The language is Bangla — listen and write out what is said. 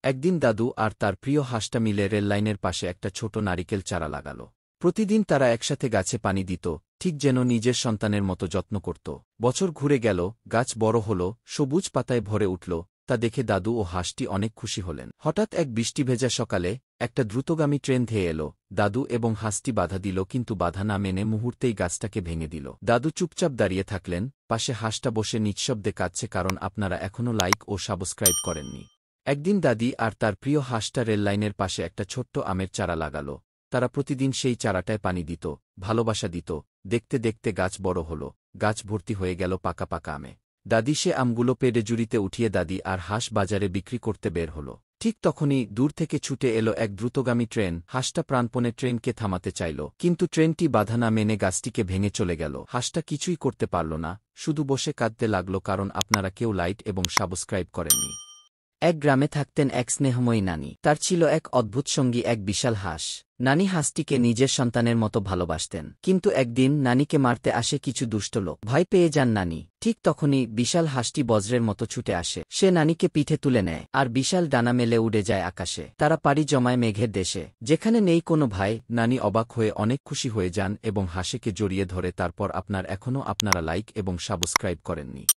একদিন দাদু আর তার প্রিয় হাঁসটা মিলে রেললাইনের পাশে একটা ছোট নারিকেল চারা লাগাল। প্রতিদিন তারা একসাথে গাছে পানি দিত, ঠিক যেন নিজের সন্তানের মতো যত্ন করত। বছর ঘুরে গেল, গাছ বড় হল, সবুজ পাতায় ভরে উঠল। তা দেখে দাদু ও হাঁসটি অনেক খুশি হলেন। হঠাৎ এক বৃষ্টিভেজা সকালে একটা দ্রুতগামী ট্রেন ধেয়ে এল। দাদু এবং হাঁসটি বাধা দিল, কিন্তু বাধা না মেনে মুহূর্তেই গাছটাকে ভেঙে দিল। দাদু চুপচাপ দাঁড়িয়ে থাকলেন, পাশে হাঁসটা বসে নিঃশব্দে কাঁদছে, কারণ আপনারা এখনও লাইক ও সাবস্ক্রাইব করেননি। একদিন দাদি আর তার প্রিয় হাঁসটা রেললাইনের পাশে একটা ছোট্ট আমের চারা লাগাল। তারা প্রতিদিন সেই চারাটায় পানি দিত, ভালোবাসা দিত। দেখতে দেখতে গাছ বড় হল, গাছ ভর্তি হয়ে গেল পাকা পাকা আমে। দাদি সে আমগুলো পেড়ে জুড়িতে উঠিয়ে দাদি আর হাঁস বাজারে বিক্রি করতে বের হল। ঠিক তখনই দূর থেকে ছুটে এলো এক দ্রুতগামী ট্রেন। হাঁসটা প্রাণপণে ট্রেনকে থামাতে চাইল, কিন্তু ট্রেনটি বাধা না মেনে গাছটিকে ভেঙে চলে গেল। হাঁসটা কিছুই করতে পারল না, শুধু বসে কাঁদতে লাগল, কারণ আপনারা কেউ লাইক এবং সাবস্ক্রাইব করেননি। এক গ্রামে থাকতেন এক স্নেহময়ী নানী। তার ছিল এক অদ্ভুত সঙ্গী, এক বিশাল হাঁস। নানী হাঁসটিকে নিজের সন্তানের মতো ভালোবাসতেন। কিন্তু একদিন নানীকে মারতে আসে কিছু দুষ্ট লোক। ভয় পেয়ে যান নানী। ঠিক তখনই বিশাল হাঁসটি বজ্রের মতো ছুটে আসে। সে নানীকে পিঠে তুলে নেয়, আর বিশাল ডানা মেলে উড়ে যায় আকাশে। তারা পাড়ি জমায় মেঘের দেশে, যেখানে নেই কোনো ভয়। নানী অবাক হয়ে অনেক খুশি হয়ে যান এবং হাঁসকে জড়িয়ে ধরে। তারপর আপনারা লাইক এবং সাবস্ক্রাইব করেননি।